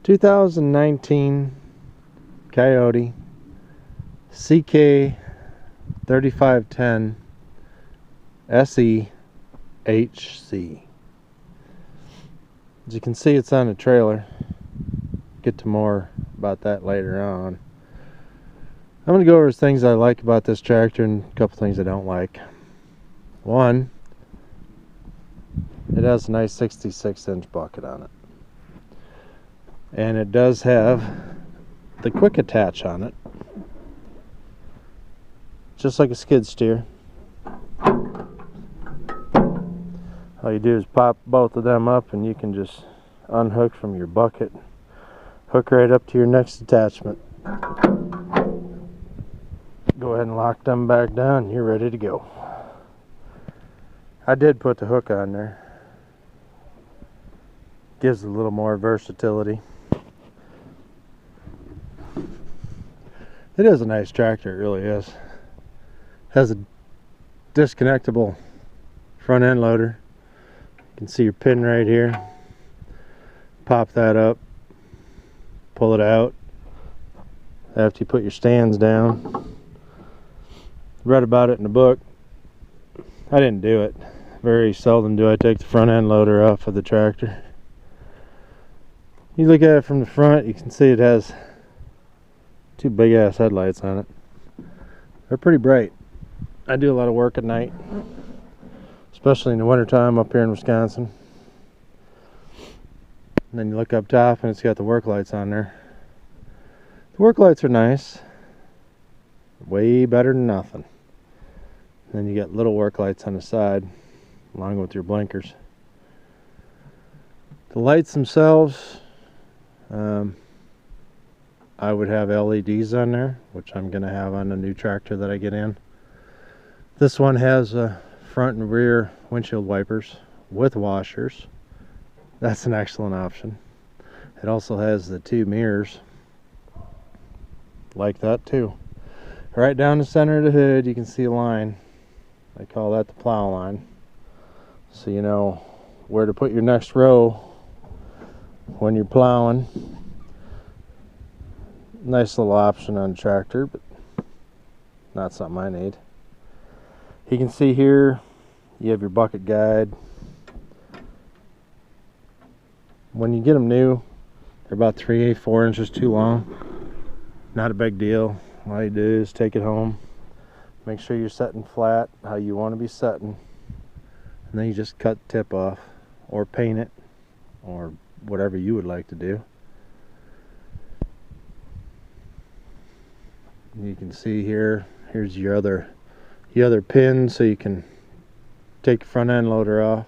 2019 Kioti CK3510SE HC. As you can see, it's on a trailer. Get to more about that later on. I'm going to go over things I like about this tractor and a couple things I don't like. One, it has a nice 66-inch bucket on it. And it does have the quick attach on it, just like a skid steer. All you do is pop both of them up and you can just unhook from your bucket, hook right up to your next attachment. Go ahead and lock them back down and you're ready to go. I did put the hook on there. Gives a little more versatility. It is a nice tractor, it really is. Has a disconnectable front end loader. You can see your pin right here. Pop that up, pull it out after you put your stands down. Read about it in the book. I didn't do it. Very seldom do I take the front end loader off of the tractor. You look at it from the front, you can see it has two big ass headlights on it. They're pretty bright. I do a lot of work at night, especially in the wintertime up here in Wisconsin. And then you look up top and it's got the work lights on there. The work lights are nice. Way better than nothing. And then you got little work lights on the side along with your blinkers. The lights themselves, I would have LEDs on there, which I'm going to have on the new tractor that I get in. This one has front and rear windshield wipers with washers. That's an excellent option. It also has the two mirrors like that too. Right down the center of the hood you can see a line. I call that the plow line. So you know where to put your next row when you're plowing. Nice little option on a tractor, but not something I need. You can see here you have your bucket guide. When you get them new, they're about 3/4 inches too long. Not a big deal. All you do is take it home, make sure you're setting flat how you want to be setting, and then you just cut the tip off or paint it or whatever you would like to do. You can see here's your other pin so you can take your front end loader off.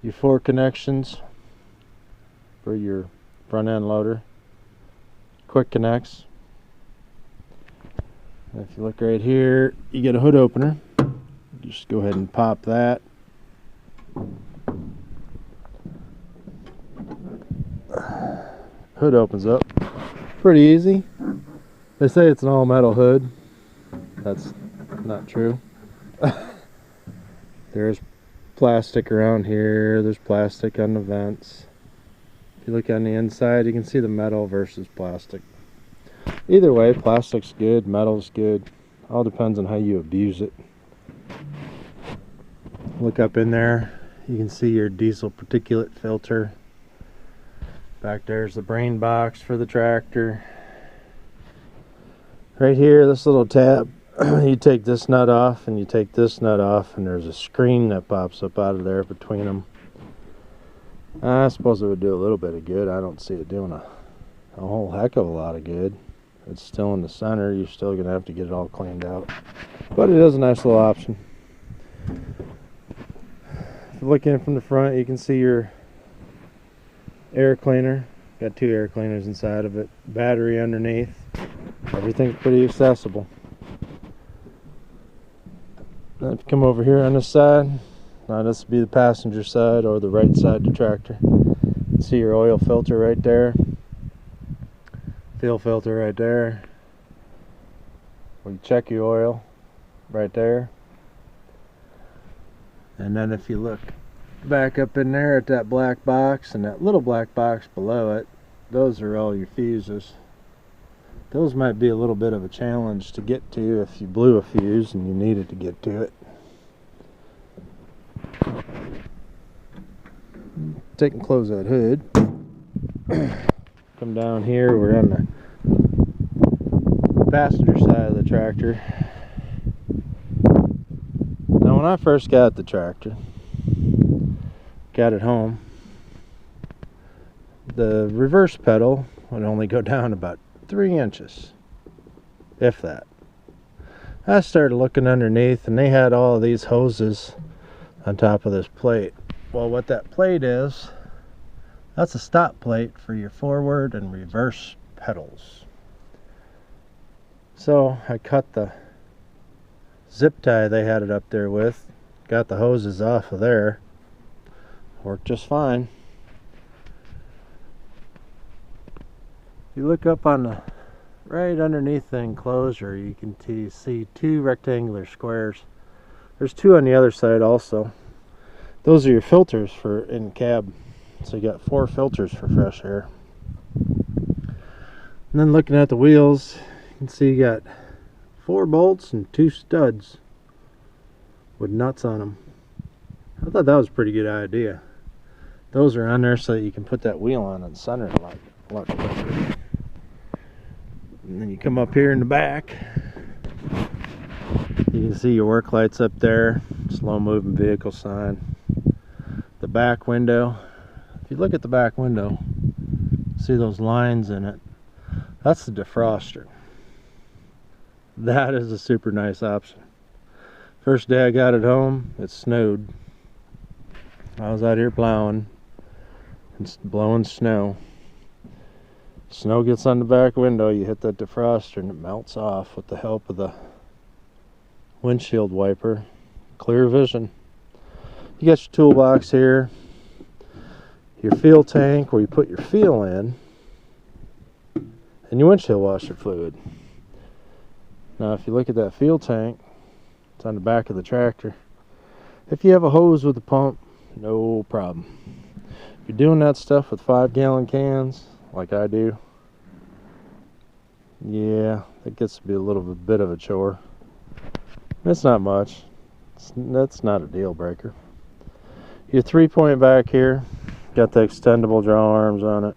Your 4 connections for your front end loader. Quick connects. And if you look right here, you get a hood opener. Just go ahead and pop that. Hood opens up. Pretty easy. They say it's an all metal hood. That's not true. There's plastic around here. There's plastic on the vents. If you look on the inside, you can see the metal versus plastic. Either way, plastic's good, metal's good. All depends on how you abuse it. Look up in there, you can see your diesel particulate filter. Back there's the brain box for the tractor. Right here, this little tab, you take this nut off and you take this nut off, and there's a screen that pops up out of there between them. I suppose it would do a little bit of good. I don't see it doing a whole heck of a lot of good. It's still in the center. You're still going to have to get it all cleaned out. But it is a nice little option. If you look in from the front, you can see your air cleaner. Got 2 air cleaners inside of it. Battery underneath. Everything's pretty accessible. Then if you come over here on this side, now this would be the passenger side or the right side of the tractor. You can see your oil filter right there. Fuel filter right there. Well, you check your oil right there. And then if you look back up in there at that black box, and that little black box below it, those are all your fuses. Those might be a little bit of a challenge to get to if you blew a fuse and you needed to get to it. Take and close that hood. Come down here, we're on the passenger side of the tractor. Now when I first got the tractor, got it home, the reverse pedal would only go down about 3 inches, if that. I started looking underneath, and they had all of these hoses on top of this plate. Well, what that plate is, that's a stop plate for your forward and reverse pedals. So I cut the zip tie they had it up there with, got the hoses off of there, worked just fine. If you look up on the right underneath the enclosure, you can see 2 rectangular squares. There's 2 on the other side also. Those are your filters for in cab. So you got 4 filters for fresh air. And then looking at the wheels, you can see you got 4 bolts and 2 studs with nuts on them. I thought that was a pretty good idea. Those are on there so that you can put that wheel on and center it a lot quicker. And then you come up here in the back, you can see your work lights up there, slow moving vehicle sign. The back window, if you look at the back window, see those lines in it, that's the defroster. That is a super nice option. First day I got it home, it snowed. I was out here plowing and blowing snow. Snow gets on the back window, you hit that defroster and it melts off with the help of the windshield wiper. Clear vision. You got your toolbox here, your fuel tank where you put your fuel in, and your windshield washer fluid. Now if you look at that fuel tank, it's on the back of the tractor. If you have a hose with a pump, no problem. If you're doing that stuff with 5-gallon cans, like I do, yeah, it gets to be a little bit of a chore. It's not much. That's not a deal breaker. Your 3-point back here, got the extendable draw arms on it.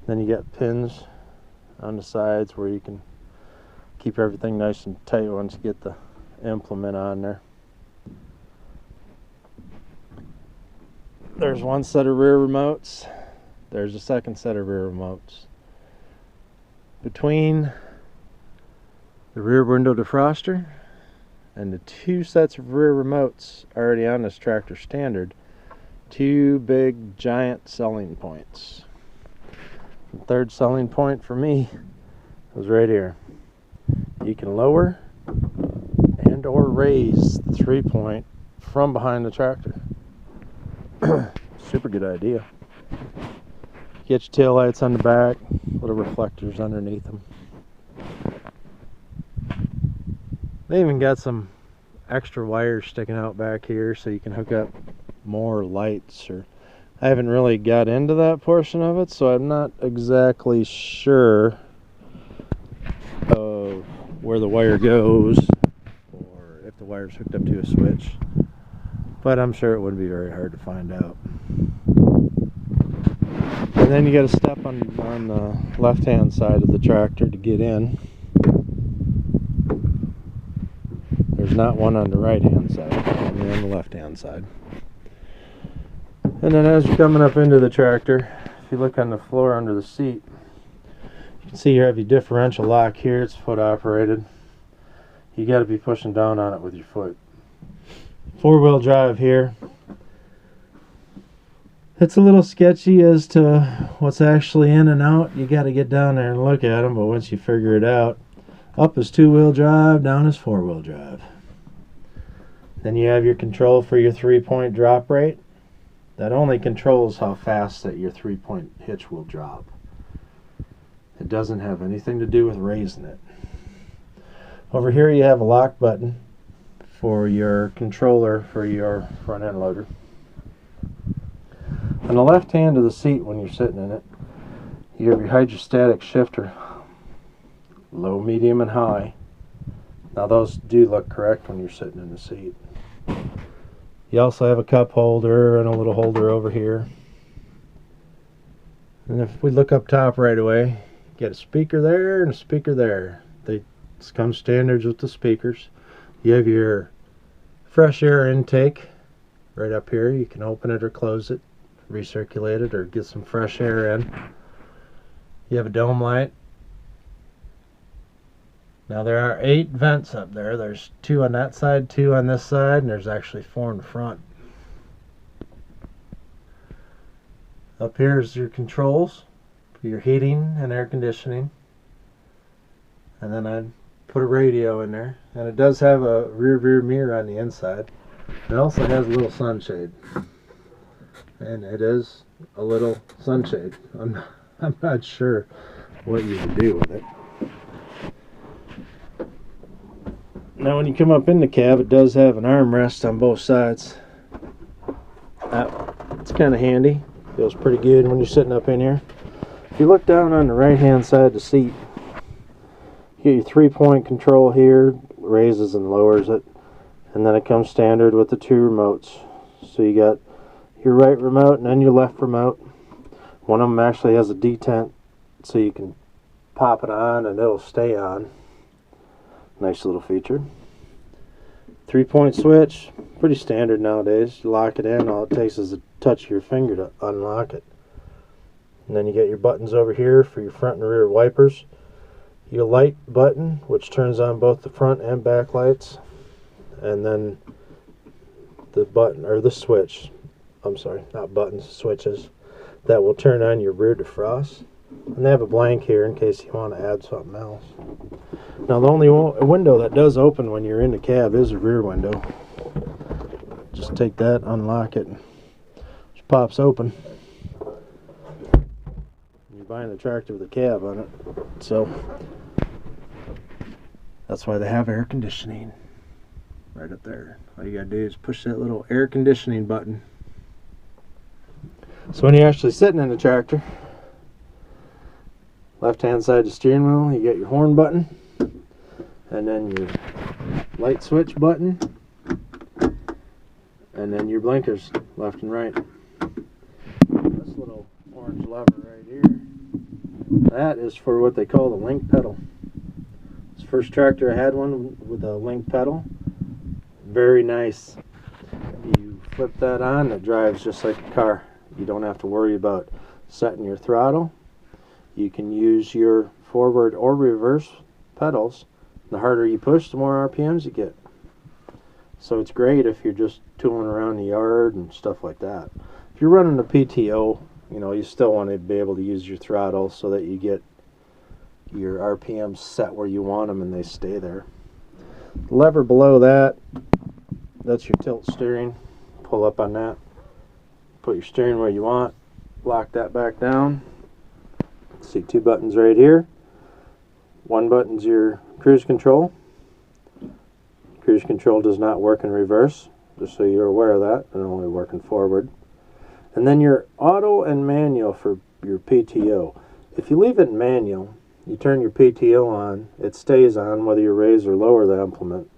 Then you got pins on the sides where you can keep everything nice and tight once you get the implement on there. There's one set of rear remotes. There's a second set of rear remotes. Between the rear window defroster and the 2 sets of rear remotes already on this tractor standard, 2 big giant selling points. The third selling point for me was right here. You can lower and or raise the 3-point from behind the tractor. Super good idea. Get your tail lights on the back, little reflectors underneath them. They even got some extra wires sticking out back here so you can hook up more lights. Or I haven't really got into that portion of it, so I'm not exactly sure of where the wire goes or if the wire's hooked up to a switch, but I'm sure it wouldn't be very hard to find out. And then you got to step on the left hand side of the tractor to get in. There's not one on the right hand side, only on the left hand side. And then as you're coming up into the tractor, if you look on the floor under the seat, you can see you have your differential lock here. It's foot operated. You got to be pushing down on it with your foot. 4-wheel drive here. It's a little sketchy as to what's actually in and out. You got to get down there and look at them, but once you figure it out, up is 2-wheel drive, down is 4-wheel drive. Then you have your control for your 3-point drop rate. That only controls how fast that your 3-point hitch will drop. It doesn't have anything to do with raising it. Over here you have a lock button for your controller for your front end loader. On the left hand of the seat when you're sitting in it, you have your hydrostatic shifter, low, medium, and high. Now those do look correct when you're sitting in the seat. You also have a cup holder and a little holder over here. And if we look up top right away, you get a speaker there and a speaker there. They come standards with the speakers. You have your fresh air intake right up here. You can open it or close it, recirculate it, or get some fresh air in. You have a dome light. Now there are 8 vents up there. There's 2 on that side, 2 on this side, and there's actually 4 in the front. Up here is your controls for your heating and air conditioning. And then I put a radio in there. And it does have a rear mirror on the inside. It also has a little sunshade. And it is a little sunshade. I'm not sure what you would do with it. Now when you come up in the cab, it does have an armrest on both sides. It's kind of handy. Feels pretty good when you're sitting up in here. If you look down on the right hand side of the seat, you get your 3-point control here, raises and lowers it, and then it comes standard with the 2 remotes. So you got your right remote and then your left remote. One of them actually has a detent, so you can pop it on and it'll stay on. Nice little feature. 3-point switch, pretty standard nowadays. You lock it in, all it takes is a touch of your finger to unlock it. And then you get your buttons over here for your front and rear wipers. Your light button, which turns on both the front and back lights. And then the button, or the switch, I'm sorry, not buttons, switches, that will turn on your rear defrost. And they have a blank here in case you want to add something else. Now the only window that does open when you're in the cab is the rear window. Just take that, unlock it, and it pops open. You're buying a tractor with a cab on it, so that's why they have air conditioning right up there. All you gotta do is push that little air conditioning button. So when you're actually sitting in the tractor, left hand side of the steering wheel, you get your horn button, and then your light switch button, and then your blinkers left and right. This little orange lever right here, that is for what they call the link pedal. This first tractor I had one with a link pedal. Very nice. You flip that on, it drives just like a car. You don't have to worry about setting your throttle. You can use your forward or reverse pedals. The harder you push, the more RPMs you get. So it's great if you're just tooling around the yard and stuff like that. If you're running a PTO, you know, you still want to be able to use your throttle so that you get your RPMs set where you want them and they stay there. The lever below that, that's your tilt steering. Pull up on that. Put your steering where you want. Lock that back down. See 2 buttons right here. One button's your cruise control. Cruise control does not work in reverse, just so you're aware of that, and only working forward. And then your auto and manual for your PTO. If you leave it in manual, you turn your PTO on, it stays on whether you raise or lower the implement.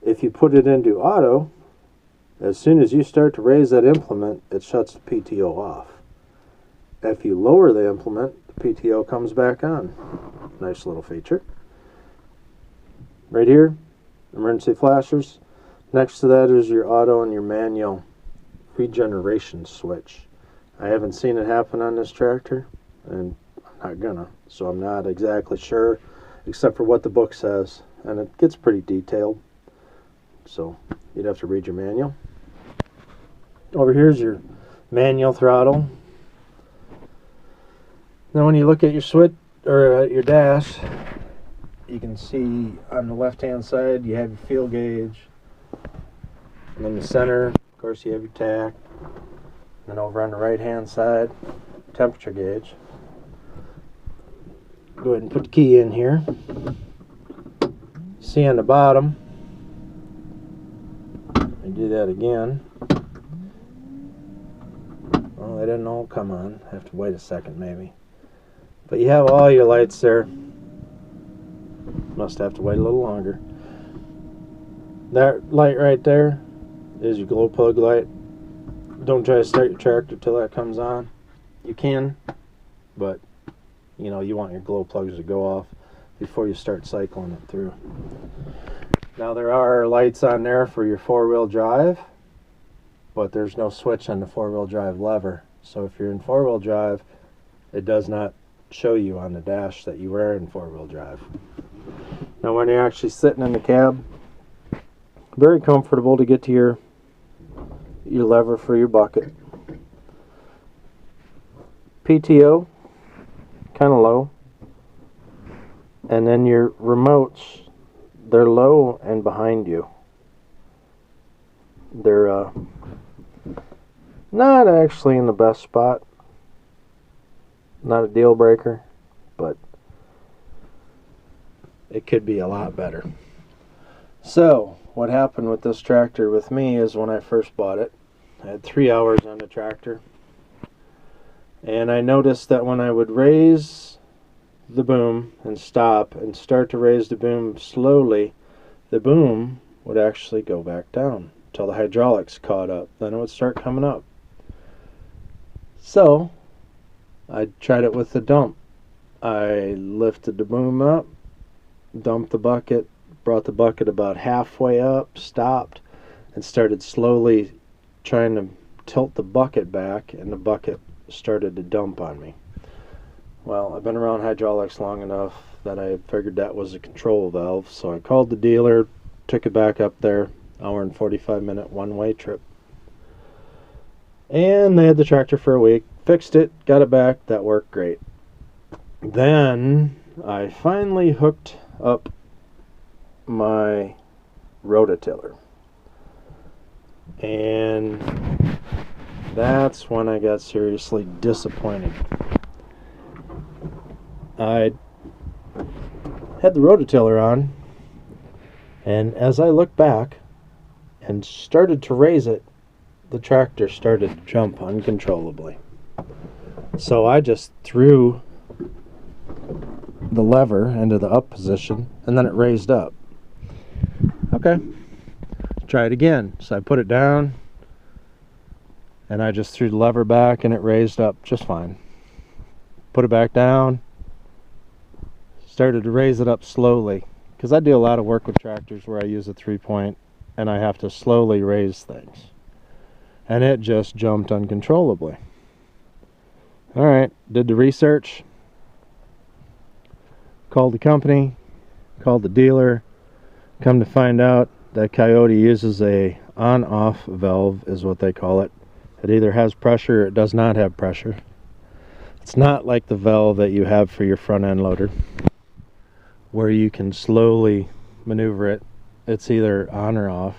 If you put it into auto, as soon as you start to raise that implement, it shuts the PTO off. If you lower the implement, the PTO comes back on. Nice little feature. Right here, emergency flashers. Next to that is your auto and your manual regeneration switch. I haven't seen it happen on this tractor, and I'm not gonna, so I'm not exactly sure, except for what the book says, and it gets pretty detailed, so you'd have to read your manual. Over here's your manual throttle. Now when you look at your switch or your dash, you can see on the left hand side you have your fuel gauge, and in the center of course you have your tach, and over on the right hand side temperature gauge. Go ahead and put the key in here. See on the bottom, I do that again. Well, they didn't all come on. I have to wait a second maybe. But you have all your lights there. Must have to wait a little longer. That light right there is your glow plug light. Don't try to start your tractor till that comes on. You can, but you know, you want your glow plugs to go off before you start cycling it through. Now there are lights on there for your four-wheel drive, but there's no switch on the four-wheel drive lever. So if you're in four-wheel drive, it does not show you on the dash that you were in four-wheel drive. Now when you're actually sitting in the cab, very comfortable to get to your lever for your bucket. PTO, kind of low. And then your remotes, they're low and behind you. They're not actually in the best spot. Not a deal breaker, but it could be a lot better. So what happened with this tractor with me is when I first bought it, I had 3 hours on the tractor, and I noticed that when I would raise the boom and stop and start to raise the boom slowly, the boom would actually go back down until the hydraulics caught up. Then it would start coming up. So I tried it with the dump. I lifted the boom up, dumped the bucket, brought the bucket about halfway up, stopped, and started slowly trying to tilt the bucket back, and the bucket started to dump on me. Well, I've been around hydraulics long enough that I figured that was a control valve, so I called the dealer, took it back up there, hour and 45-minute one-way trip. And they had the tractor for a week, fixed it, got it back, that worked great. Then I finally hooked up my Rototiller, and that's when I got seriously disappointed. I had the Rototiller on, and as I looked back and started to raise it, the tractor started to jump uncontrollably. So I just threw the lever into the up position, and then it raised up. Okay, try it again. So I put it down, and I just threw the lever back, and it raised up just fine. Put it back down, started to raise it up slowly, because I do a lot of work with tractors where I use a 3-point, and I have to slowly raise things. And it just jumped uncontrollably. Alright, did the research, called the company, called the dealer. Come to find out that Kioti uses a on-off valve, is what they call it. It either has pressure or it does not have pressure. It's not like the valve that you have for your front end loader, where you can slowly maneuver it. It's either on or off.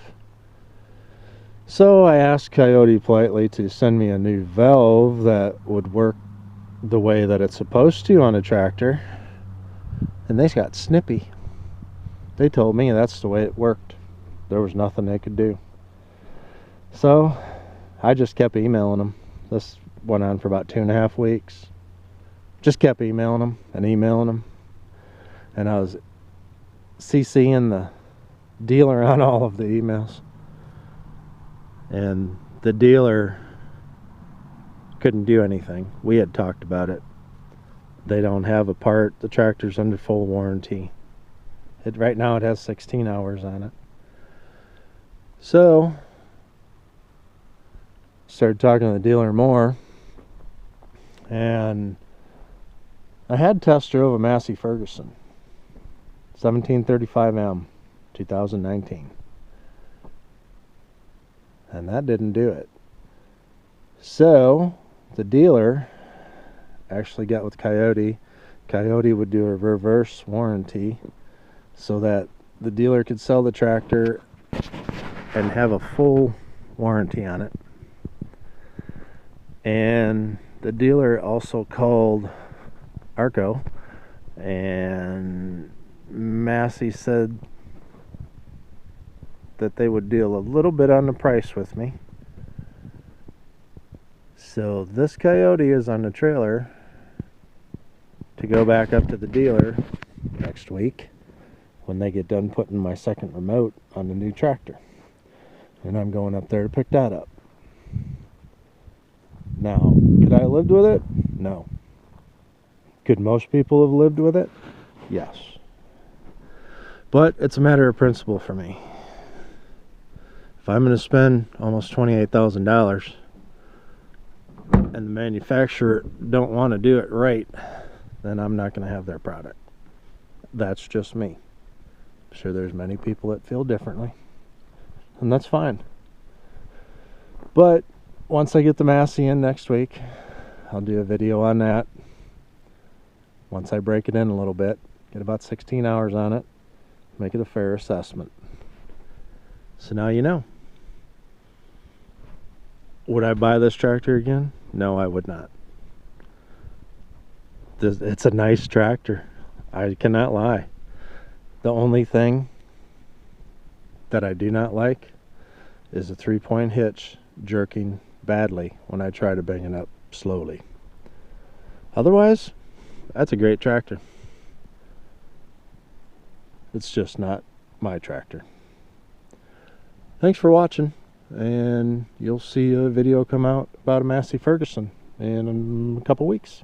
So I asked Kioti politely to send me a new valve that would work the way that it's supposed to on a tractor, and they got snippy. They told me that's the way it worked. There was nothing they could do. So I just kept emailing them. This went on for about 2.5 weeks. Just kept emailing them and emailing them, and I was CCing the dealer on all of the emails, and the dealer couldn't do anything. We had talked about it. They don't have a part. The tractor's under full warranty. Right now it has 16 hours on it. So started talking to the dealer more, and I had test drove a Massey Ferguson 1735M 2019, and that didn't do it. So the dealer actually got with Kioti. Kioti would do a reverse warranty so that the dealer could sell the tractor and have a full warranty on it. And the dealer also called Arco, and Massey said that they would deal a little bit on the price with me. So this Kioti is on the trailer to go back up to the dealer next week when they get done putting my second remote on the new tractor. And I'm going up there to pick that up. Now, could I have lived with it? No. Could most people have lived with it? Yes. But it's a matter of principle for me. If I'm going to spend almost $28,000 and the manufacturer don't want to do it right, then I'm not going to have their product. That's just me. I'm sure there's many people that feel differently, and that's fine. But once I get the Massey in next week, I'll do a video on that. Once I break it in a little bit, get about 16 hours on it, make it a fair assessment. So now you know. Would I buy this tractor again? No, I would not. It's a nice tractor. I cannot lie. The only thing that I do not like is a 3-point hitch jerking badly when I try to bring it up slowly. Otherwise, that's a great tractor. It's just not my tractor. Thanks for watching, and you'll see a video come out about a Massey Ferguson in a couple weeks.